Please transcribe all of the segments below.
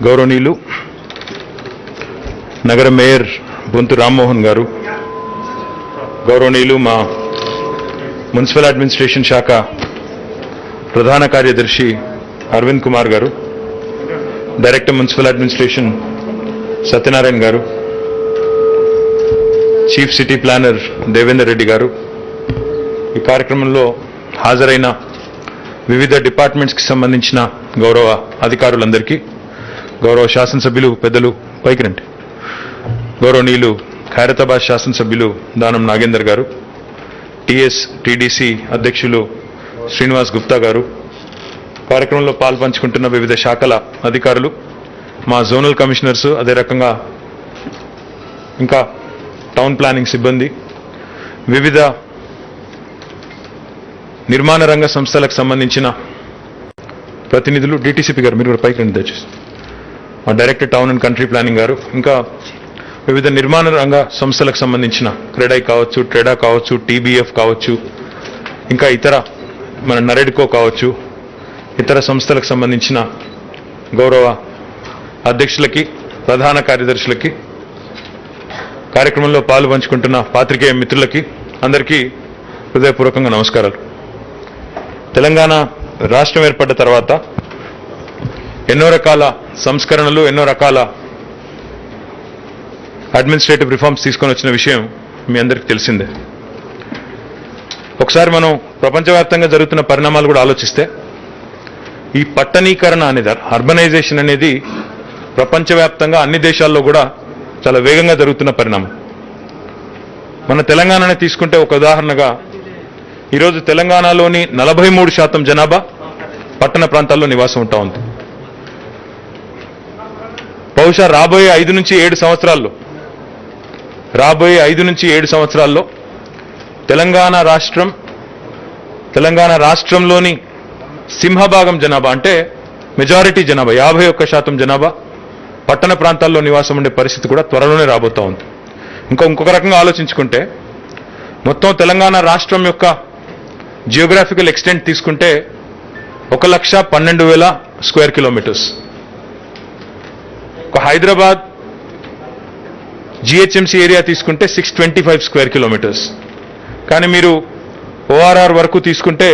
గౌరవనీయులు నగర మేయర్ బొంతు రామ్మోహన్ గారు, గౌరవనీయులు మా మున్సిపల్ అడ్మినిస్ట్రేషన్ శాఖ ప్రధాన కార్యదర్శి అరవింద్ కుమార్ గారు, డైరెక్టర్ మున్సిపల్ అడ్మినిస్ట్రేషన్ సత్యనారాయణ గారు, chief city planar Devender Reddy గారు, ఈ కార్యక్రమంలో హాజరైన వివిధ డిపార్ట్మెంట్స్కి సంబంధించిన గౌరవ అధికారులందరికీ, గౌరవ శాసనసభ్యులు పెద్దలు పైకి రండి, గౌరవనీయులు ఖైరతాబాద్ శాసనసభ్యులు దానం నాగేందర్ గారు, టీడీసీ అధ్యక్షులు శ్రీనివాస్ గుప్తా గారు, కార్యక్రమంలో పాల్పంచుకుంటున్న వివిధ శాఖల అధికారులు, మా జోనల్ కమిషనర్స్, అదే రకంగా ఇంకా టౌన్ ప్లానింగ్ సిబ్బంది, వివిధ నిర్మాణ రంగ సంస్థలకు సంబంధించిన ప్రతినిధులు, డిటిసిపి గారు మీరు కూడా పైకి రండి దయచేసి, మా director town and country planning గారు, ఇంకా వివిధ నిర్మాణ రంగ సంస్థలకు సంబంధించిన క్రెడై కావచ్చు, ట్రెడా కావచ్చు, టీబీఎఫ్ కావచ్చు, ఇంకా ఇతర మన నరెడ్కో కావచ్చు, ఇతర సంస్థలకు సంబంధించిన గౌరవ అధ్యక్షులకి, ప్రధాన కార్యదర్శులకి, కార్యక్రమంలో పాలు పంచుకుంటున్న పాత్రికేయ మిత్రులకి అందరికీ హృదయపూర్వకంగా నమస్కారాలు. తెలంగాణ రాష్ట్రం ఏర్పడ్డ తర్వాత ఎన్నో రకాల సంస్కరణలు, ఎన్నో రకాల అడ్మినిస్ట్రేటివ్ రిఫార్మ్స్ తీసుకొని వచ్చిన విషయం మీ అందరికీ తెలిసిందే. ఒకసారి మనం ప్రపంచవ్యాప్తంగా జరుగుతున్న పరిణామాలు కూడా ఆలోచిస్తే, ఈ పట్టణీకరణ అనేది, అర్బనైజేషన్ అనేది ప్రపంచవ్యాప్తంగా అన్ని దేశాల్లో కూడా చాలా వేగంగా జరుగుతున్న పరిణామం. మన తెలంగాణనే తీసుకుంటే ఒక ఉదాహరణగా, ఈరోజు తెలంగాణలోని 43% జనాభా పట్టణ ప్రాంతాల్లో నివాసం ఉంటా ఉంది. బహుశా రాబోయే 5 నుంచి 7 సంవత్సరాల్లో తెలంగాణ రాష్ట్రంలోని సింహభాగం జనాభా, అంటే మెజారిటీ జనాభా 51% జనాభా పట్టణ ప్రాంతాల్లో నివాసం ఉండే పరిస్థితి కూడా త్వరలోనే రాబోతా ఉంది. ఇంకొక రకంగా ఆలోచించుకుంటే, మొత్తం తెలంగాణ రాష్ట్రం యొక్క జియోగ్రాఫికల్ ఎక్స్టెంట్ తీసుకుంటే 1,12,000 స్క్వేర్ కిలోమీటర్స్. ఒక హైదరాబాద్ జిహెచ్ఎంసీ ఏరియా తీసుకుంటే 625 స్క్వేర్ కిలోమీటర్స్. కానీ మీరు ఓఆర్ఆర్ వరకు తీసుకుంటే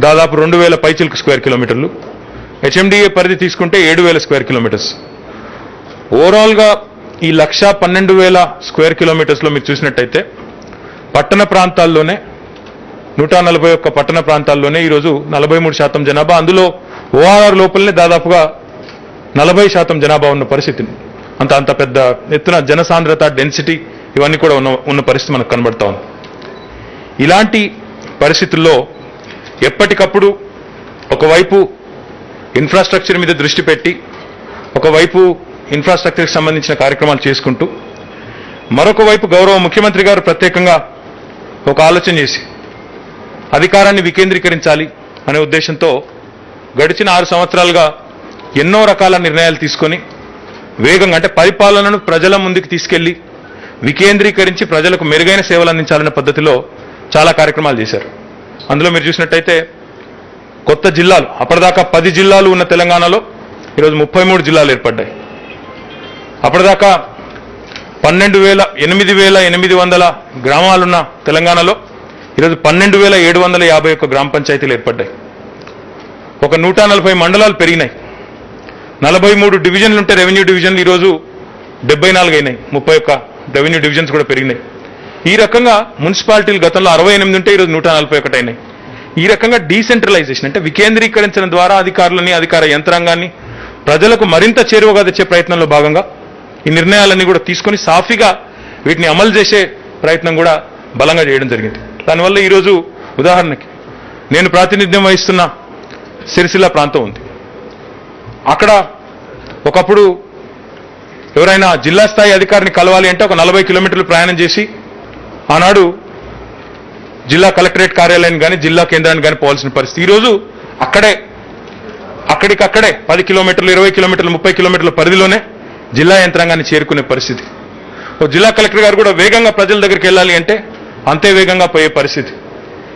దాదాపు 2,000 పైచిలకు స్క్వేర్ కిలోమీటర్లు, హెచ్ఎండిఏ పరిధి తీసుకుంటే 7,000 స్క్వేర్ కిలోమీటర్స్. ఓవరాల్గా ఈ 1,12,000 స్క్వేర్ కిలోమీటర్స్లో మీరు చూసినట్టయితే పట్టణ ప్రాంతాల్లోనే 141 పట్టణ ప్రాంతాల్లోనే ఈరోజు 43% జనాభా, అందులో ఓఆర్ఆర్ లోపలనే దాదాపుగా 40% జనాభా ఉన్న పరిస్థితి. అంత పెద్ద ఎత్తున జనసాంద్రత, డెన్సిటీ ఇవన్నీ కూడా ఉన్న పరిస్థితి మనకు కనబడతా ఉంది. ఇలాంటి పరిస్థితుల్లో ఎప్పటికప్పుడు ఒకవైపు ఇన్ఫ్రాస్ట్రక్చర్ మీద దృష్టి పెట్టి, ఒకవైపు ఇన్ఫ్రాస్ట్రక్చర్కి సంబంధించిన కార్యక్రమాలు చేసుకుంటూ, మరొక వైపు గౌరవ ముఖ్యమంత్రి గారు ప్రత్యేకంగా ఒక ఆలోచన చేసి అధికారాన్ని వికేంద్రీకరించాలి అనే ఉద్దేశంతో గడిచిన 6 సంవత్సరాలుగా ఎన్నో రకాల నిర్ణయాలు తీసుకొని వేగంగా, అంటే పరిపాలనను ప్రజల ముందుకు తీసుకెళ్లి వికేంద్రీకరించి ప్రజలకు మెరుగైన సేవలు అందించాలనే పద్ధతిలో చాలా కార్యక్రమాలు చేశారు. అందులో మీరు చూసినట్టయితే కొత్త జిల్లాలు, అప్పటిదాకా 10 జిల్లాలు ఉన్న తెలంగాణలో ఈరోజు 33 జిల్లాలు ఏర్పడ్డాయి. అప్పటిదాకా 8,800 గ్రామాలున్న తెలంగాణలో ఈరోజు 12,751 గ్రామ పంచాయతీలు ఏర్పడ్డాయి. ఒక 140 మండలాలు పెరిగినాయి. 43 డివిజన్లు ఉంటే రెవెన్యూ డివిజన్లు ఈరోజు 74 అయినాయి. 31 రెవెన్యూ డివిజన్స్ కూడా పెరిగినాయి. ఈ రకంగా మున్సిపాలిటీలు గతంలో 68 ఉంటే ఈరోజు 141 అయినాయి. ఈ రకంగా డీసెంట్రలైజేషన్, అంటే వికేంద్రీకరించడం ద్వారా అధికారులని, అధికార యంత్రాంగాన్ని ప్రజలకు మరింత చేరువగా తెచ్చే ప్రయత్నంలో భాగంగా ఈ నిర్ణయాలన్నీ కూడా తీసుకొని సాఫీగా వీటిని అమలు చేసే ప్రయత్నం కూడా బలంగా చేయడం జరిగింది. దానివల్ల ఈరోజు ఉదాహరణకి నేను ప్రాతినిధ్యం వహిస్తున్న సిరిసిల్ల ప్రాంతం ఉంది. అక్కడ ఒకప్పుడు ఎవరైనా జిల్లా స్థాయి అధికారిని కలవాలి అంటే ఒక 40 కిలోమీటర్లు ప్రయాణం చేసి ఆనాడు జిల్లా కలెక్టరేట్ కార్యాలయాన్ని కానీ జిల్లా కేంద్రాన్ని కానీ పోవాల్సిన పరిస్థితి. ఈరోజు అక్కడికక్కడే 10 కిలోమీటర్లు, 20 కిలోమీటర్లు, 30 కిలోమీటర్ల పరిధిలోనే జిల్లా యంత్రాంగాన్ని చేరుకునే పరిస్థితి. ఓ జిల్లా కలెక్టర్ గారు కూడా వేగంగా ప్రజల దగ్గరికి వెళ్ళాలి అంటే అంతే వేగంగా పోయే పరిస్థితి.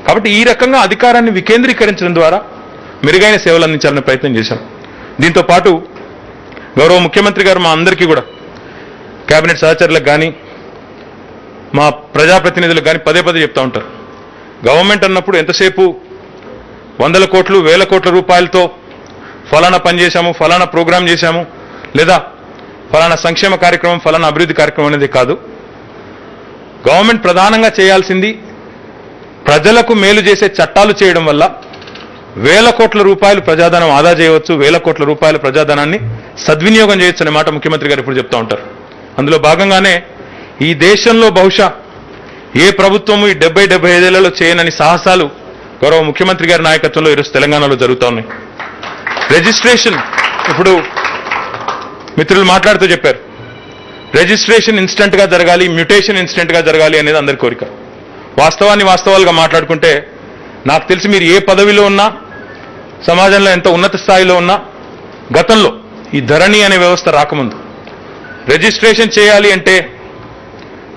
కాబట్టి ఈ రకంగా అధికారాన్ని వికేంద్రీకరించడం ద్వారా మెరుగైన సేవలు అందించాలనే ప్రయత్నం చేశాం. దీంతో పాటు గౌరవ ముఖ్యమంత్రి గారు మా అందరికీ కూడా కేబినెట్ సహచరులకు కానీ మా ప్రజాప్రతినిధులకు కానీ పదే పదే చెప్తా ఉంటారు. గవర్నమెంట్ అన్నప్పుడు ఎంతసేపు వందల కోట్లు వేల కోట్ల రూపాయలతో ఫలానా పని చేశాము, ఫలానా ప్రోగ్రాం చేశాము, లేదా ఫలానా సంక్షేమ కార్యక్రమం, ఫలానా అభివృద్ధి కార్యక్రమం అనేది కాదు. గవర్నమెంట్ ప్రధానంగా చేయాల్సింది ప్రజలకు మేలు చేసే చట్టాలు చేయడం వల్ల వేల కోట్ల రూపాయలు ప్రజాధనం ఆదా చేయవచ్చు, వేల కోట్ల రూపాయల ప్రజాధనాన్ని సద్వినియోగం చేయొచ్చు అనే మాట ముఖ్యమంత్రి గారు ఇప్పుడు చెప్తా ఉంటారు. అందులో భాగంగానే ఈ దేశంలో బహుశా ఏ ప్రభుత్వము ఈ 70-75 ఏళ్లలో చేయనని సాహసాలు గౌరవ ముఖ్యమంత్రి గారి నాయకత్వంలో ఈరోజు తెలంగాణలో జరుగుతూ ఉన్నాయి. రిజిస్ట్రేషన్, ఇప్పుడు మిత్రులు మాట్లాడుతూ చెప్పారు, రిజిస్ట్రేషన్ ఇన్స్టెంట్ గా జరగాలి, మ్యూటేషన్ ఇన్స్టెంట్ గా జరగాలి అనేది అందరి కోరిక. వాస్తవాన్ని వాస్తవాలుగా మాట్లాడుకుంటే నాకు తెలిసి మీరు ఏ పదవిలో ఉన్నా, సమాజంలో ఎంత ఉన్నత స్థాయిలో ఉన్నా, గతంలో ఈ ధరణి అనే వ్యవస్థ రాకముందు రిజిస్ట్రేషన్ చేయాలి అంటే,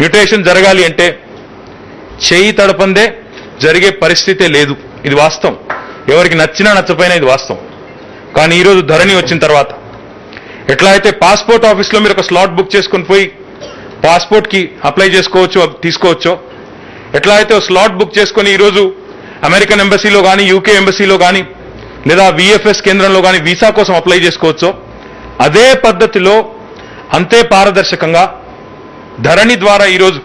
మ్యూటేషన్ జరగాలి అంటే చేయి తడపందే జరిగే పరిస్థితే లేదు. ఇది వాస్తవం. ఎవరికి నచ్చినా నచ్చపోయినా ఇది వాస్తవం. కానీ ఈరోజు ధరణి వచ్చిన తర్వాత ఎట్లా అయితే పాస్పోర్ట్ ఆఫీస్లో మీరు ఒక స్లాట్ బుక్ చేసుకుని పోయి పాస్పోర్ట్కి అప్లై చేసుకోవచ్చు, తీసుకోవచ్చో, ఎట్లా అయితే స్లాట్ బుక్ చేసుకుని ఈరోజు అమెరికన్ ఎంబసీలో కానీ, యూకే ఎంబసీలో కానీ, లేదా విఎఫ్ఎస్ కేంద్రంలో కానీ వీసా కోసం అప్లై చేసుకోవచ్చో, అదే పద్ధతిలో అంతే పారదర్శకంగా ధరణి ద్వారా ఈరోజు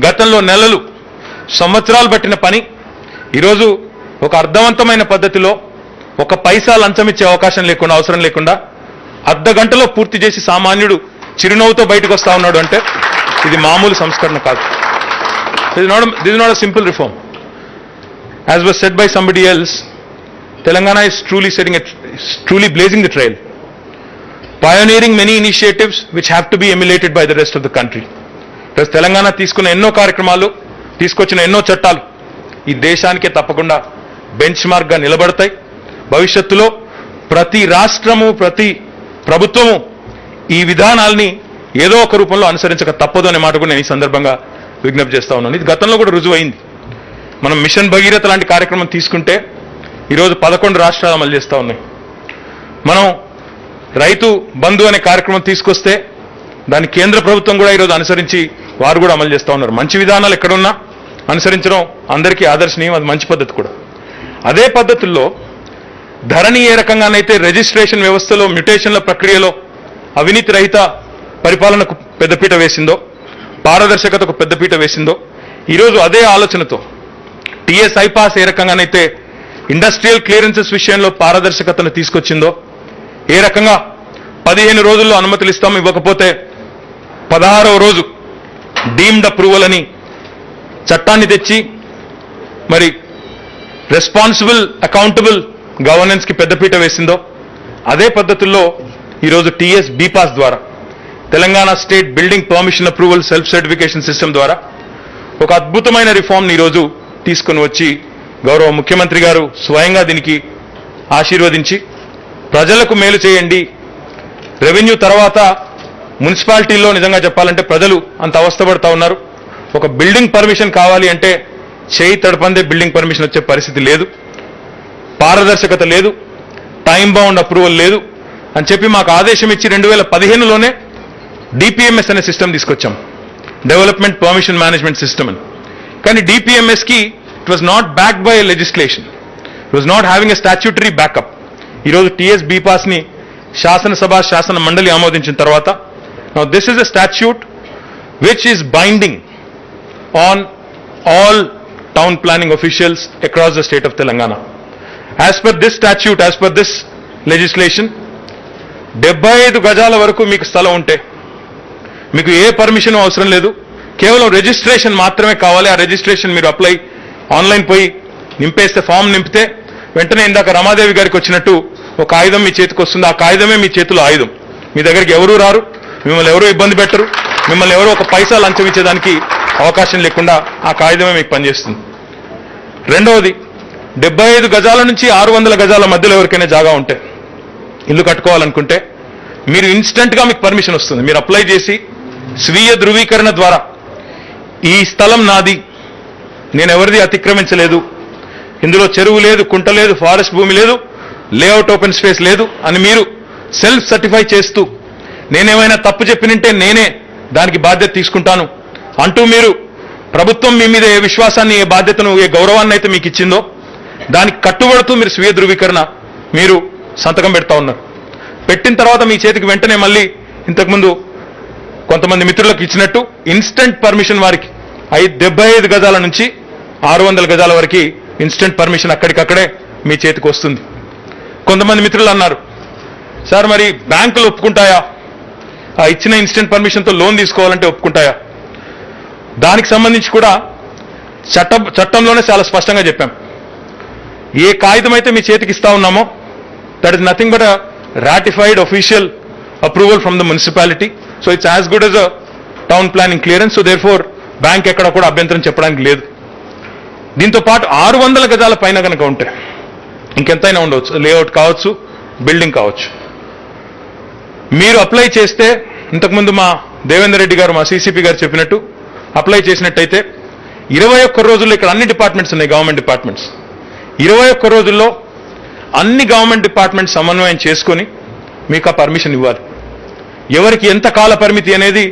గతంలో నెలలు సంవత్సరాలు పట్టిన పని ఈరోజు ఒక అర్థవంతమైన పద్ధతిలో ఒక పైసా లంచం ఇచ్చే అవకాశం లేకుండా, అవసరం లేకుండా అర్ధ గంటలో పూర్తి చేసి సామాన్యుడు చిరునవ్వుతో బయటకు వస్తా ఉన్నాడు అంటే ఇది మామూలు సంస్కరణ కాదు. This is not a simple reform. As was said by somebody else, Telangana is truly blazing the trail, pioneering many initiatives which have to be emulated by the rest of the country. ఈరోజు తెలంగాణ తీసుకున్న ఎన్నో కార్యక్రమాలు, తీసుకొచ్చిన ఎన్నో చట్టాలు ఈ దేశానికే తప్పకుండా బెంచ్ మార్క్ గా నిలబడతాయి. భవిష్యత్తులో ప్రతి రాష్ట్రము, ప్రతి ప్రభుత్వము ఈ విధానాల్ని ఏదో ఒక రూపంలో అనుసరించక తప్పదు అనే మాట కూడా నేను ఈ సందర్భంగా విజ్ఞప్తి చేస్తా ఉన్నాను. ఇది గతంలో కూడా రుజువైంది. మనం మిషన్ భగీరథ లాంటి కార్యక్రమం తీసుకుంటే ఈరోజు 11 రాష్ట్రాలు అమలు చేస్తూ ఉన్నాయి. మనం రైతు బంధు అనే కార్యక్రమం తీసుకొస్తే దాన్ని కేంద్ర ప్రభుత్వం కూడా ఈరోజు అనుసరించి వారు కూడా అమలు చేస్తూ ఉన్నారు. మంచి విధానాలు ఎక్కడున్నా అనుసరించడం అందరికీ ఆదర్శనీయం, అది మంచి పద్ధతి కూడా. అదే పద్ధతుల్లో ధరణి ఏ రకంగానైతే రిజిస్ట్రేషన్ వ్యవస్థలో, మ్యుటేషన్ల ప్రక్రియలో అవినీతి రహిత పరిపాలనకు పెద్దపీట వేసిందో, పారదర్శకతకు పెద్దపీట వేసిందో, ఈరోజు అదే ఆలోచనతో టీఎస్ ఐపాస్ ఏ రకంగానైతే ఇండస్ట్రియల్ క్లియరెన్సెస్ విషయంలో పారదర్శకతను తీసుకొచ్చిందో, ఏ రకంగా 15 రోజుల్లో అనుమతులు ఇస్తాం, ఇవ్వకపోతే 16వ రోజు డీమ్డ్ అప్రూవల్ అని చట్టాన్ని తెచ్చి మరి రెస్పాన్సిబుల్ అకౌంటబుల్ గవర్నెన్స్ కి పెద్దపీట వేసిందో, అదే పద్ధతుల్లో ఈరోజు టీఎస్ బీపాస్ ద్వారా, Telangana state building permission approval self certification system ద్వారా ఒక అద్భుతమైన రిఫార్మ్ని ఈరోజు తీసుకుని వచ్చి గౌరవ ముఖ్యమంత్రి గారు స్వయంగా దీనికి ఆశీర్వదించి ప్రజలకు మేలు చేయండి. రెవెన్యూ తర్వాత మున్సిపాలిటీల్లో నిజంగా చెప్పాలంటే ప్రజలు అంత అవస్థపడతా ఉన్నారు. ఒక బిల్డింగ్ పర్మిషన్ కావాలి అంటే చేయి తడపందే బిల్డింగ్ పర్మిషన్ వచ్చే పరిస్థితి లేదు, పారదర్శకత లేదు, టైం బౌండ్ అప్రూవల్ లేదు అని చెప్పి మాకు ఆదేశం ఇచ్చి 2015లోనే డిపిఎంఎస్ అనే సిస్టమ్ తీసుకొచ్చాం, డెవలప్మెంట్ పర్మిషన్ మేనేజ్మెంట్ సిస్టమ్ అని. కానీ డిపిఎంఎస్కి it was not backed by legislation, it was not having a statutory backup. ఈరోజు టీఎస్ బీపాస్ని శాసనసభ, శాసన మండలి ఆమోదించిన తర్వాత now this is a statute which is binding on all town planning officials across the state of Telangana. As per this statute, as per this legislation, 75 గజాల వరకు మీకు స్థలం ఉంటే మీకు ఏ పర్మిషన్ అవసరం లేదు, కేవలం రిజిస్ట్రేషన్ మాత్రమే కావాలి. ఆ రిజిస్ట్రేషన్ మీరు అప్లై ఆన్లైన్ పోయి నింపేస్తే, ఫామ్ నింపితే వెంటనే ఇందాక రమాదేవి గారికి వచ్చినట్టు ఒక ఆయుధం మీ చేతికి వస్తుంది. ఆ కాగితమే మీ చేతిలో ఆయుధం. మీ దగ్గరికి ఎవరూ రారు, మిమ్మల్ని ఎవరూ ఇబ్బంది పెట్టరు, మిమ్మల్ని ఎవరో ఒక పైసా లంచం ఇచ్చేదానికి అవకాశం లేకుండా ఆ కాగితమే మీకు పనిచేస్తుంది. రెండవది, 75 గజాల నుంచి 600 గజాల మధ్యలో ఎవరికైనా జాగా ఉంటే, ఇల్లు కట్టుకోవాలనుకుంటే మీరు ఇన్స్టెంట్గా మీకు పర్మిషన్ వస్తుంది. మీరు అప్లై చేసి స్వీయ ధృవీకరణ ద్వారా ఈ స్థలం నాది, నేను ఎవరిది అతిక్రమించలేదు, ఇందులో చెరువు లేదు, కుంట లేదు, ఫారెస్ట్ భూమి లేదు, లేఅవుట్ ఓపెన్ స్పేస్ లేదు అని మీరు సెల్ఫ్ సర్టిఫై చేస్తూ నేనేమైనా తప్పు చెప్పినంటే నేనే దానికి బాధ్యత తీసుకుంటాను అంటూ మీరు ప్రభుత్వం మీ మీద ఏ విశ్వాసాన్ని, ఏ బాధ్యతను, ఏ గౌరవాన్ని అయితే మీకు ఇచ్చిందో దానికి కట్టుబడుతూ మీరు స్వీయ ధృవీకరణ మీరు సంతకం పెడతా ఉన్నారు. పెట్టిన తర్వాత మీ చేతికి వెంటనే మళ్ళీ ఇంతకుముందు కొంతమంది మిత్రులకు ఇచ్చినట్టు ఇన్స్టెంట్ పర్మిషన్ వారికి 75 గజాల నుంచి 600 గజాల వరకు ఇన్స్టెంట్ పర్మిషన్ అక్కడికక్కడే మీ చేతికి వస్తుంది. కొంతమంది మిత్రులు అన్నారు, సార్ మరి బ్యాంకులు ఒప్పుకుంటాయా, ఆ ఇచ్చిన ఇన్స్టెంట్ పర్మిషన్తో లోన్ తీసుకోవాలంటే ఒప్పుకుంటాయా? దానికి సంబంధించి కూడా చట్టంలోనే చాలా స్పష్టంగా చెప్పాం. ఏ కాగితం అయితే మీ చేతికి ఇస్తా ఉన్నామో that is nothing but a ratified official approval from the municipality. So it's as good as a town planning clearance. So therefore bank ఎక్కడ కూడా అభ్యంతరం చెప్పడానికి లేదు. దీంతో పాటు 600 గజాల పైన కనుక ఉంటే ఇంకెంతైనా ఉండవచ్చు, లేఅవుట్ కావచ్చు, బిల్డింగ్ కావచ్చు, మీరు అప్లై చేస్తే ఇంతకుముందు మా దేవేందర్ రెడ్డి గారు, మా సీసీపీ గారు చెప్పినట్టు అప్లై చేసినట్టయితే 21 రోజుల్లో, ఇక్కడ అన్ని డిపార్ట్మెంట్స్ ఉన్నాయి, గవర్నమెంట్ డిపార్ట్మెంట్స్, 21 రోజుల్లో అన్ని గవర్నమెంట్ డిపార్ట్మెంట్స్ సమన్వయం చేసుకొని మీకు ఆ పర్మిషన్ ఇవ్వాలి. ఎవరికి ఎంత కాల పరిమితి అనేది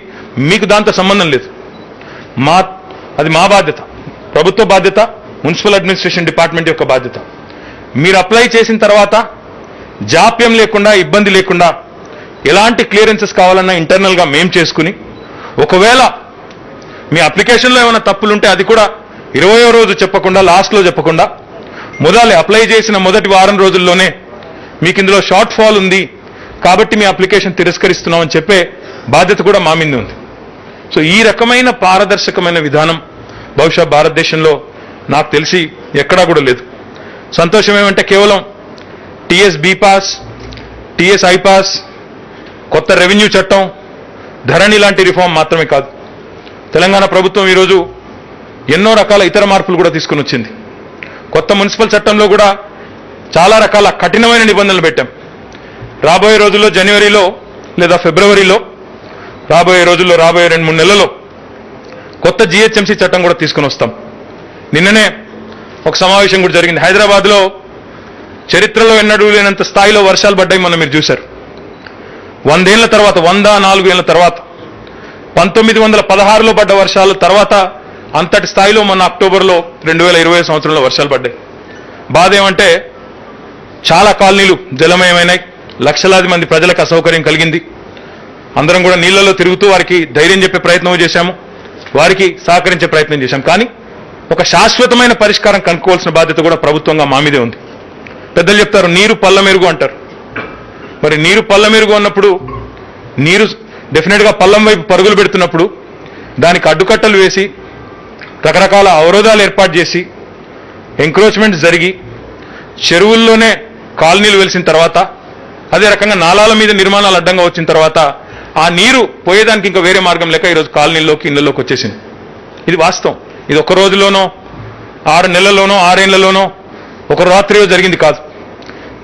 మీకు దాంతో సంబంధం లేదు. అది మా బాధ్యత, ప్రభుత్వ బాధ్యత, మున్సిపల్ అడ్మినిస్ట్రేషన్ డిపార్ట్మెంట్ యొక్క బాధ్యత. మీరు అప్లై చేసిన తర్వాత జాప్యం లేకుండా, ఇబ్బంది లేకుండా ఎలాంటి క్లియరెన్సెస్ కావాలన్నా ఇంటర్నల్గా మేం చేసుకుని, ఒకవేళ మీ అప్లికేషన్లో ఏమైనా తప్పులుంటే అది కూడా 20వ రోజు చెప్పకుండా, లాస్ట్లో చెప్పకుండా, అప్లై చేసిన మొదటి వారం రోజుల్లోనే మీకు ఇందులో షార్ట్ ఫాల్ ఉంది కాబట్టి మీ అప్లికేషన్ తిరస్కరిస్తున్నామని చెప్పే బాధ్యత కూడా మా మీద ఉంది. సో ఈ రకమైన పారదర్శకమైన విధానం బహుశా భారతదేశంలో నాకు తెలిసి ఎక్కడా కూడా లేదు. సంతోషం ఏమంటే కేవలం TS be pass, TS I pass, కొత్త రెవెన్యూ చట్టం, ధరణి లాంటి రిఫార్మ్ మాత్రమే కాదు, తెలంగాణ ప్రభుత్వం ఈరోజు ఎన్నో రకాల ఇతర మార్పులు కూడా తీసుకుని వచ్చింది. కొత్త మున్సిపల్ చట్టంలో కూడా చాలా రకాల కఠినమైన నిబంధనలు పెట్టాం. రాబోయే రోజుల్లో జనవరిలో లేదా ఫిబ్రవరిలో, రాబోయే 2-3 నెలల్లో కొత్త జిహెచ్ఎంసీ చట్టం కూడా తీసుకుని వస్తాం. నిన్ననే ఒక సమావేశం కూడా జరిగింది. హైదరాబాద్లో చరిత్రలో ఎన్నడూ లేనంత స్థాయిలో వర్షాలు పడ్డాయి, మొన్న మీరు చూశారు. 104 ఏళ్ల తర్వాత 1916లో పడ్డ వర్షాల తర్వాత అంతటి స్థాయిలో మొన్న అక్టోబర్లో 2020 సంవత్సరంలో వర్షాలు పడ్డాయి. బాధ ఏమంటే చాలా కాలనీలు జలమయమైనాయి, లక్షలాది మంది ప్రజలకు అసౌకర్యం కలిగింది. అందరం కూడా నీళ్లలో తిరుగుతూ వారికి ధైర్యం చెప్పే ప్రయత్నం చేశాము, వారికి సహకరించే ప్రయత్నం చేశాం. కానీ ఒక శాశ్వతమైన పరిష్కారం కనుక్కోవాల్సిన బాధ్యత కూడా ప్రభుత్వంగా మా మీదే ఉంది. పెద్దలు చెప్తారు నీరు పల్ల మెరుగు అంటారు. మరి నీరు పల్ల మెరుగు అన్నప్పుడు, నీరు డెఫినెట్గా పల్లం వైపు పరుగులు పెడుతున్నప్పుడు దానికి అడ్డుకట్టలు వేసి, రకరకాల అవరోధాలు ఏర్పాటు చేసి, ఎంక్రోచ్మెంట్స్ జరిగి, చెరువుల్లోనే కాలనీలు వెలిసిన తర్వాత, అదే రకంగా నాలాల మీద నిర్మాణాలు అడ్డంగా వచ్చిన తర్వాత ఆ నీరు పోయేదానికి ఇంకా వేరే మార్గం లేక ఈరోజు కాలనీల్లోకి, ఇళ్లలోకి వచ్చేసింది. ఇది వాస్తవం. ఇది ఒక రోజులోనో, 6 నెలల్లోనో, 6 ఏళ్లలోనో, ఒక రాత్రియో జరిగింది కాదు.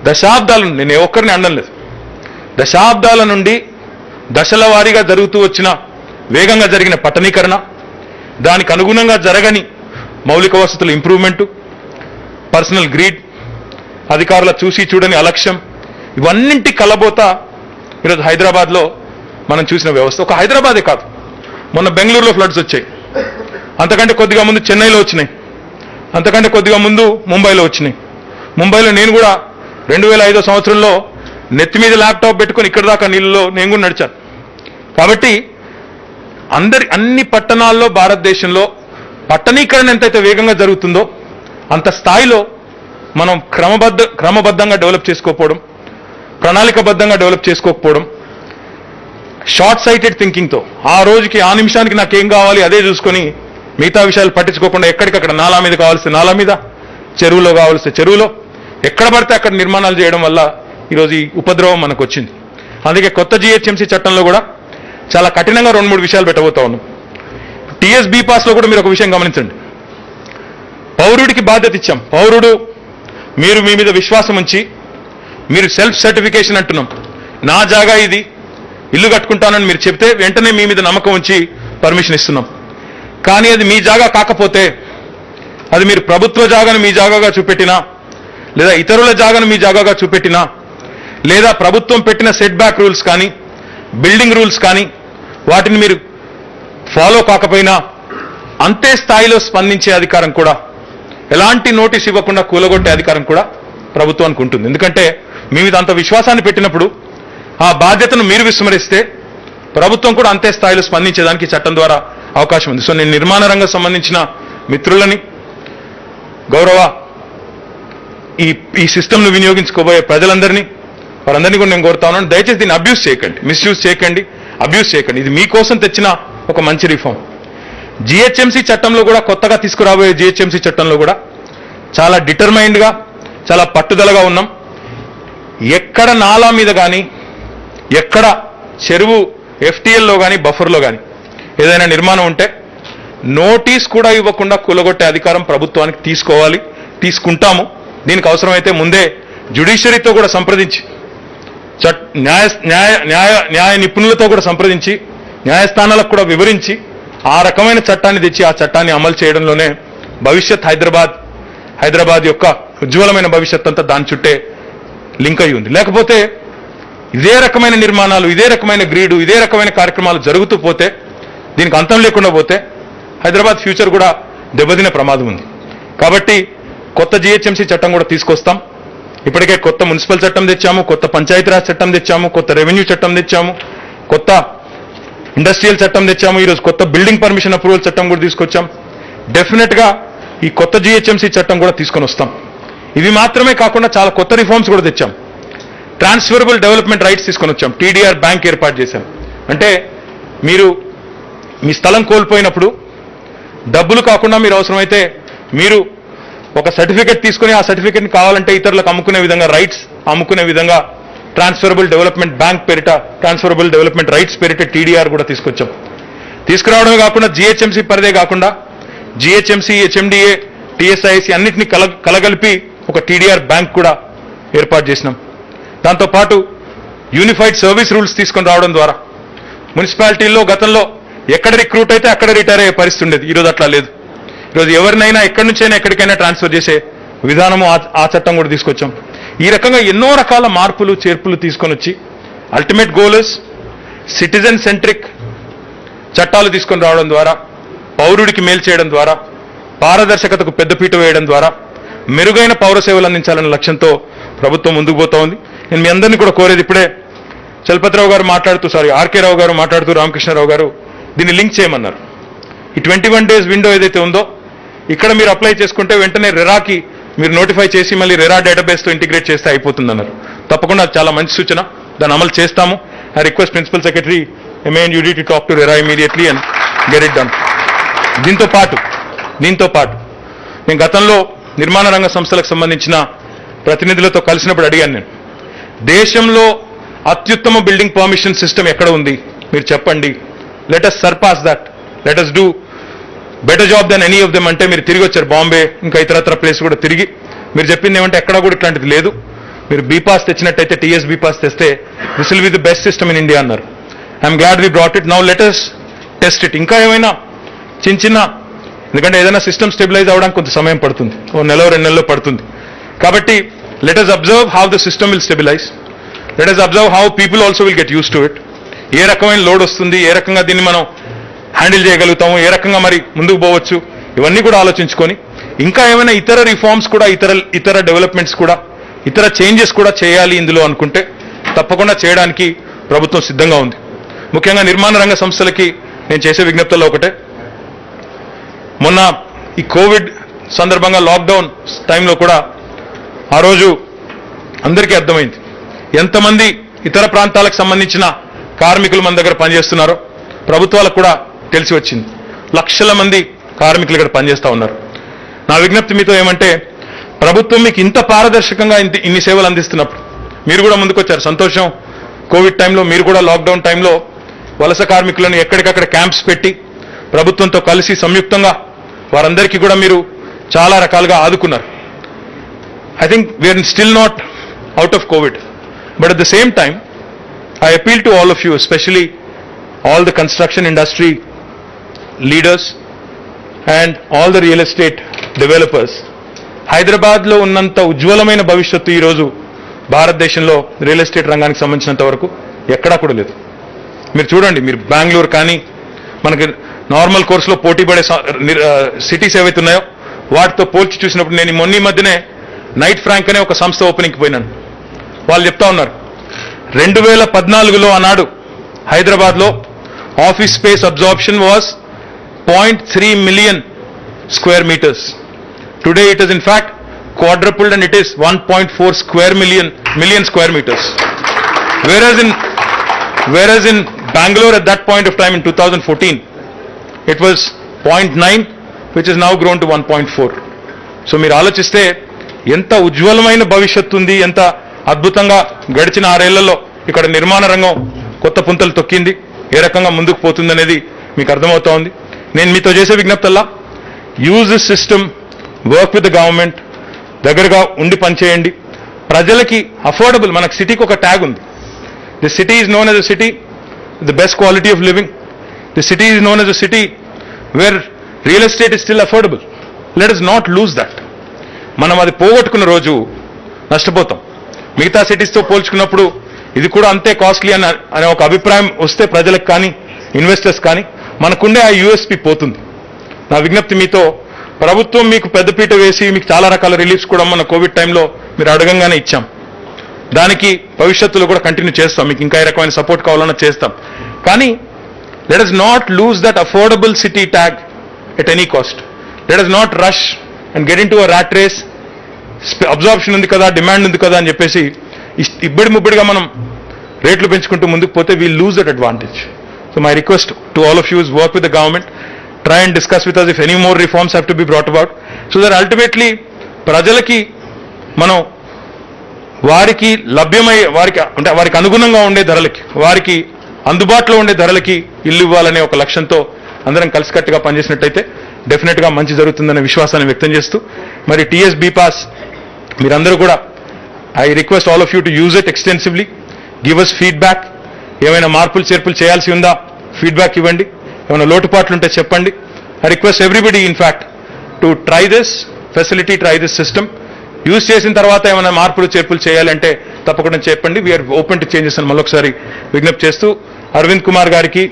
దశాబ్దాలు, నేను ఏ ఒక్కరిని అనడం లేదు, దశాబ్దాల నుండి దశల వారీగా జరుగుతూ వచ్చిన, వేగంగా జరిగిన పట్టణీకరణ, దానికి అనుగుణంగా జరగని మౌలిక వసతుల ఇంప్రూవ్మెంటు, పర్సనల్ గ్రీడ్, అధికారుల చూసి చూడని అలక్ష్యం, ఇవన్నింటి కలబోత ఈరోజు హైదరాబాద్లో మనం చూసిన వ్యవస్థ. ఒక హైదరాబాదే కాదు, మొన్న బెంగళూరులో ఫ్లడ్స్ వచ్చాయి, అంతకంటే కొద్దిగా ముందు చెన్నైలో వచ్చినాయి, అంతకంటే కొద్దిగా ముందు ముంబైలో వచ్చినాయి. ముంబైలో నేను కూడా 2005 సంవత్సరంలో నెత్తి మీద ల్యాప్టాప్ పెట్టుకుని ఇక్కడ దాకా నీళ్ళలో నేను కూడా నడిచాను. కాబట్టి అన్ని పట్టణాల్లో భారతదేశంలో పట్టణీకరణ ఎంతైతే వేగంగా జరుగుతుందో అంత స్థాయిలో మనం క్రమబద్ధంగా డెవలప్ చేసుకోకపోవడం, ప్రణాళికబద్ధంగా డెవలప్ చేసుకోకపోవడం, షార్ట్ సైటెడ్ థింకింగ్తో ఆ రోజుకి, ఆ నిమిషానికి నాకేం కావాలి అదే చూసుకొని మిగతా విషయాలు పట్టించుకోకుండా ఎక్కడికక్కడ నాలా మీద కావాల్సిన నాలా మీద, చెరువులో కావాల్సిన చెరువులో, ఎక్కడ పడితే అక్కడ నిర్మాణాలు చేయడం వల్ల ఈరోజు ఈ ఉపద్రవం మనకు వచ్చింది. అందుకే కొత్త జిహెచ్ఎంసీ చట్టంలో కూడా చాలా కఠినంగా 2-3 విషయాలు పెట్టబోతా ఉన్నాం. టీఎస్ బి పాస్లో కూడా మీరు ఒక విషయం గమనించండి. పౌరుడికి బాధ్యత ఇచ్చాం. పౌరుడు మీరు మీ మీద విశ్వాసం ఉంచి, మీరు సెల్ఫ్ సర్టిఫికేషన్ అంటున్నాం, నా జాగా ఇది, ఇల్లు కట్టుకుంటానని మీరు చెప్తే వెంటనే మీ మీద నమ్మకం ఉంచి పర్మిషన్ ఇస్తున్నాం. కానీ అది మీ జాగా కాకపోతే, అది మీరు ప్రభుత్వ జాగాను మీ జాగాగా చూపెట్టినా, లేదా ఇతరుల జాగాను మీ జాగాగా చూపెట్టినా, లేదా ప్రభుత్వం పెట్టిన సెట్ బ్యాక్ రూల్స్ కానీ బిల్డింగ్ రూల్స్ కానీ వాటిని మీరు ఫాలో కాకపోయినా అంతే స్థాయిలో స్పందించే అధికారం కూడా, ఎలాంటి నోటీస్ ఇవ్వకుండా కూలగొట్టే అధికారం కూడా ప్రభుత్వానికి ఉంటుంది. ఎందుకంటే మీ మీద అంత విశ్వాసాన్ని పెట్టినప్పుడు ఆ బాధ్యతను మీరు విస్మరిస్తే ప్రభుత్వం కూడా అంతే స్థాయిలో స్పందించేదానికి చట్టం ద్వారా అవకాశం ఉంది. సో నేను నిర్మాణ రంగం సంబంధించిన మిత్రులని, గౌరవ ఈ సిస్టమ్ను వినియోగించుకోబోయే ప్రజలందరినీ, వారందరినీ కూడా నేను కోరుతా ఉన్నాను, దయచేసి దీన్ని అబ్యూస్ చేయకండి, మిస్యూజ్ చేయకండి, అబ్యూస్ చేయకండి. ఇది మీకోసం తెచ్చిన ఒక మంచి రిఫార్మ్. జిహెచ్ఎంసీ చట్టంలో కూడా, కొత్తగా తీసుకురాబోయే జిహెచ్ఎంసీ చట్టంలో కూడా చాలా డిటర్మైన్డ్గా, చాలా పట్టుదలగా ఉన్నాం. ఎక్కడ నాలా మీద కానీ, ఎక్కడ చెరువు ఎఫ్టీఎల్లో కానీ బఫర్లో కానీ ఏదైనా నిర్మాణం ఉంటే నోటీస్ కూడా ఇవ్వకుండా కూలగొట్టే అధికారం ప్రభుత్వానికి తీసుకోవాలి, తీసుకుంటాము. దీనికి అవసరమైతే ముందే జ్యుడిషియరీతో కూడా సంప్రదించి, న్యాయ నిపుణులతో కూడా సంప్రదించి, న్యాయస్థానాలకు కూడా వివరించి ఆ రకమైన చట్టాన్ని తెచ్చి ఆ చట్టాన్ని అమలు చేయడంలోనే భవిష్యత్ హైదరాబాద్ యొక్క ఉజ్వలమైన భవిష్యత్ అంతా దాని చుట్టే లింక్ అయి ఉంది. లేకపోతే ఇదే రకమైన నిర్మాణాలు, ఇదే రకమైన గ్రీడు, ఇదే రకమైన కార్యక్రమాలు జరుగుతూ పోతే, దీనికి అంతం లేకుండా పోతే హైదరాబాద్ ఫ్యూచర్ కూడా దెబ్బతినే ప్రమాదం ఉంది. కాబట్టి కొత్త జిహెచ్ఎంసీ చట్టం కూడా తీసుకొస్తాం. ఇప్పటికే కొత్త మున్సిపల్ చట్టం తెచ్చాము, కొత్త పంచాయతీరాజ్ చట్టం తెచ్చాము, కొత్త రెవెన్యూ చట్టం తెచ్చాము, కొత్త ఇండస్ట్రియల్ చట్టం తెచ్చాము, ఈరోజు కొత్త బిల్డింగ్ పర్మిషన్ అప్రూవల్ చట్టం కూడా తీసుకొచ్చాం. డెఫినెట్గా ఈ కొత్త జిహెచ్ఎంసీ చట్టం కూడా తీసుకొని వస్తాం. ఇవి మాత్రమే కాకుండా చాలా కొత్త రిఫార్మ్స్ కూడా తెచ్చాం. ట్రాన్స్ఫరబుల్ డెవలప్మెంట్ రైట్స్ తీసుకొని వచ్చాం. టీడీఆర్ బ్యాంక్ ఏర్పాటు చేశాం. అంటే మీరు మీ స్థలం కోల్పోయినప్పుడు డబ్బులు కాకుండా మీరు అవసరమైతే మీరు ఒక సర్టిఫికెట్ తీసుకుని ఆ సర్టిఫికెట్ని కావాలంటే ఇతరులకు అమ్ముకునే విధంగా, రైట్స్ అమ్ముకునే విధంగా ట్రాన్స్ఫరబుల్ డెవలప్మెంట్ బ్యాంక్ పేరిట, ట్రాన్స్ఫరబుల్ డెవలప్మెంట్ రైట్స్ పేరిట టీడీఆర్ కూడా తీసుకొచ్చాం. తీసుకురావడమే కాకుండా జిహెచ్ఎంసీ పరిదే కాకుండా జిహెచ్ఎంసీ, హెచ్ఎండిఏ, టీఎస్ఐసి అన్నింటినీ కలగలిపి ఒక టీడీఆర్ బ్యాంక్ కూడా ఏర్పాటు చేసినాం. దాంతోపాటు యూనిఫైడ్ సర్వీస్ రూల్స్ తీసుకొని రావడం ద్వారా మున్సిపాలిటీల్లో గతంలో ఎక్కడ రిక్రూట్ అయితే అక్కడ రిటైర్ అయ్యే పరిస్థితి ఉండేది. ఈరోజు అట్లా లేదు. ఈరోజు ఎవరినైనా ఎక్కడి నుంచైనా ఎక్కడికైనా ట్రాన్స్ఫర్ చేసే విధానము ఆ చట్టం కూడా తీసుకొచ్చాం. ఈ రకంగా ఎన్నో రకాల మార్పులు చేర్పులు తీసుకొని వచ్చి ultimate goal is citizen centric చట్టాలు తీసుకొని రావడం ద్వారా, పౌరుడికి మేలు చేయడం ద్వారా, పారదర్శకతకు పెద్దపీట వేయడం ద్వారా మెరుగైన పౌర సేవలు అందించాలనే లక్ష్యంతో ప్రభుత్వం ముందుకు పోతా ఉంది. నేను మీ అందరినీ కూడా కోరేది, ఇప్పుడే చలపతిరావు గారు మాట్లాడుతూ, ఆర్కే రావు గారు మాట్లాడుతూ, రామకృష్ణారావు గారు దీన్ని లింక్ చేయమన్నారు. ఈ 21 days విండో ఏదైతే ఉందో ఇక్కడ మీరు అప్లై చేసుకుంటే వెంటనే రెరాకి మీరు నోటిఫై చేసి మళ్ళీ రెరా డేటాబేస్తో ఇంటిగ్రేట్ చేస్తే అయిపోతుందన్నారు. తప్పకుండా చాలా మంచి సూచన, దాన్ని అమలు చేస్తాము. I request principal secretary MANUD to talk to RERA immediately and get it done. దీంతో పాటు నేను గతంలో నిర్మాణ రంగ సంస్థలకు సంబంధించిన ప్రతినిధులతో కలిసినప్పుడు అడిగాను, నేను దేశంలో అత్యుత్తమ బిల్డింగ్ పర్మిషన్ సిస్టమ్ ఎక్కడ ఉంది మీరు చెప్పండి, let us surpass that, let us do better job than any of them అంటే మీరు తిరిగి వచ్చారు. బాంబే ఇంకా ఇతరత్ర ప్లేస్ కూడా తిరిగి మీరు చెప్పింది ఏమంటే ఎక్కడ కూడా ఇట్లాంటిది లేదు, మీరు బీపాస్ తెచ్చినట్టయితే, టీఎస్ బీపాస్ తెస్తే this will be the best system in India అన్నారు. I'm glad we brought it, now let us test it. ఇంకా ఏమైనా చిన్న ఎందుకంటే ఏదైనా సిస్టమ్ స్టెబిలైజ్ అవ్వడానికి కొంత సమయం పడుతుంది, ఓ నెల 2 నెలల్లో పడుతుంది. కాబట్టి let us observe how the system will stabilize, let us observe how people also will get used to it. ఏ రకమైన లోడ్ వస్తుంది, ఏ రకంగా దీన్ని మనం హ్యాండిల్ చేయగలుగుతాము, ఏ రకంగా మరి ముందుకు పోవచ్చు, ఇవన్నీ కూడా ఆలోచించుకొని ఇంకా ఏమైనా ఇతర రిఫార్మ్స్ కూడా, ఇతర డెవలప్మెంట్స్ కూడా, ఇతర చేంజెస్ కూడా చేయాలి ఇందులో అనుకుంటే తప్పకుండా చేయడానికి ప్రభుత్వం సిద్ధంగా ఉంది. ముఖ్యంగా నిర్మాణ రంగ సంస్థలకి నేను చేసే విజ్ఞప్తుల్లో ఒకటే, మొన్న ఈ కోవిడ్ సందర్భంగా లాక్డౌన్ టైంలో కూడా ఆ రోజు అందరికీ అర్థమైంది ఎంతమంది ఇతర ప్రాంతాలకు సంబంధించిన కార్మికులు మన దగ్గర పనిచేస్తున్నారో. ప్రభుత్వాలకు కూడా తెలిసి వచ్చింది, లక్షల మంది కార్మికులు ఇక్కడ పనిచేస్తూ ఉన్నారు. నా విజ్ఞప్తి మీతో ఏమంటే, ప్రభుత్వం మీకు ఇంత పారదర్శకంగా ఇన్ని సేవలు అందిస్తున్నప్పుడు మీరు కూడా ముందుకొచ్చారు, సంతోషం. కోవిడ్ టైంలో మీరు కూడా లాక్డౌన్ టైంలో వలస కార్మికులను ఎక్కడికక్కడ క్యాంప్స్ పెట్టి ప్రభుత్వంతో కలిసి సంయుక్తంగా వారందరికీ కూడా మీరు చాలా రకాలుగా ఆదుకున్నారు. I think we are still not out of COVID, but at the same time I appeal to all of you, especially all the construction industry leaders and all the real estate developers. హైదరాబాద్లో ఉన్నంత ఉజ్వలమైన భవిష్యత్తు ఈరోజు భారతదేశంలో real estate రంగానికి సంబంధించినంత వరకు ఎక్కడా కూడా లేదు. మీరు చూడండి, మీరు బెంగళూరు కానీ మనకి నార్మల్ కోర్సులో పోటీ పడే సిటీస్ ఏవైతే ఉన్నాయో వాటితో పోల్చి చూసినప్పుడు నేను మొన్న మధ్యనే నైట్ ఫ్రాంక్ అనే ఒక సంస్థ ఓపెనింగ్కి పోయినాను. వాళ్ళు చెప్తా ఉన్నారు 2014లో ఆనాడు హైదరాబాద్లో office space absorption was 0.3 million square meters. Today it is in fact quadrupled and it is 1.4 million square meters. Whereas in Bangalore at that point of time in 2014, it was 0.9, which is now grown to 1.4. So మీరు ఆలోచిస్తే ఎంత ఉజ్వలమైన భవిష్యత్తు ఉంది, ఎంత అద్భుతంగా గడిచిన 6 ఏళ్లలో ఇక్కడ నిర్మాణ రంగం కొత్త పుంతలు తొక్కింది, ఏ రకంగా ముందుకు పోతుంది అనేది మీకు అర్థమవుతా ఉంది. నేను మీతో చేసే విజ్ఞప్తల్లా use this system, work with the government, దగ్గరగా ఉండి పనిచేయండి. ప్రజలకి అఫోర్డబుల్, మనకు సిటీకి ఒక ట్యాగ్ ఉంది. The city is known as a city with the best quality of living. The city is known as a city wear real estate is still affordable. Let is not lose that. మనం అది పోగొట్టుకున్న రోజు నష్టపోతాం. మిగతా సిటీస్తో పోల్చుకున్నప్పుడు ఇది కూడా అంతే costly అనే ఒక అభిప్రాయం వస్తే ప్రజలకు కానీ ఇన్వెస్టర్స్ కానీ మనకుండే ఆ యూఎస్పీ పోతుంది. నా విజ్ఞప్తి మీతో, ప్రభుత్వం మీకు పెద్దపీట వేసి మీకు చాలా రకాల రిలీఫ్స్ కూడా మన కోవిడ్ టైంలో మీరు అడగంగానే ఇచ్చాం. దానికి భవిష్యత్తులో కూడా కంటిన్యూ చేస్తాం. మీకు ఇంకా ఏ రకమైన సపోర్ట్ కావాలన్నా చేస్తాం. కానీ let us not lose that affordable city tag at any cost. Let us not rush and get into a rat race. Absorption ఉంది కదా, డిమాండ్ ఉంది కదా అని చెప్పేసి ఇబ్బడి ముబ్బడిగా మనం రేట్లు పెంచుకుంటూ ముందుకు పోతే we'll lose that advantage. So my request to all of you is work with the government, try and discuss with us if any more reforms have to be brought about, so that ultimately ప్రజలకి మనం వారికి లభ్యమయ్యే, వారికి అనుగుణంగా ఉండే ధరలకి, వారికి అందుబాటులో ఉండే ధరలకి ఇల్లు ఇవ్వాలనే ఒక లక్ష్యంతో అందరం కలిసికట్టుగా పనిచేసినట్టయితే డెఫినెట్గా మంచి జరుగుతుందనే విశ్వాసాన్ని వ్యక్తం చేస్తూ, మరి టీఎస్ బీపాస్ మీరందరూ కూడా I request all of you to use it extensively, give us feedback. ఏమైనా మార్పులు చేర్పులు చేయాల్సి ఉందా ఫీడ్బ్యాక్ ఇవ్వండి, ఏమైనా లోటుపాట్లు ఉంటే చెప్పండి. I request everybody in fact to try this facility, try this system. Use చేసిన తర్వాత ఏమైనా మార్పులు చేర్పులు చేయాలంటే తప్పకుండా చెప్పండి. వీఆర్ ఓపెన్ టు చేంజెస్ అని మళ్ళొకసారి విజ్ఞప్తి చేస్తూ, అరవింద్ కుమార్ గారికి,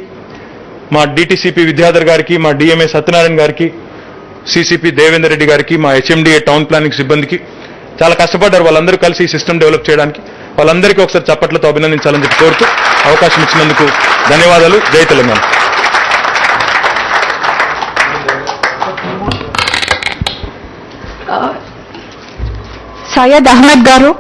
మా డిటిసిపి విద్యాధర్ గారికి, మా డిఎంఏ సత్యనారాయణ గారికి, సిసిపి దేవేందర్ రెడ్డి గారికి, మా హెచ్ఎండిఏ టౌన్ ప్లానింగ్ సిబ్బందికి చాలా కష్టపడ్డారు. వాళ్ళందరూ కలిసి ఈ సిస్టమ్ డెవలప్ చేయడానికి వాళ్ళందరికీ ఒకసారి చప్పట్లతో అభినందించాలని చెప్పి కోరుతూ అవకాశం ఇచ్చినందుకు ధన్యవాదాలు. జై తెలంగాణ. సయ్యద్ అహ్మద్ గారు.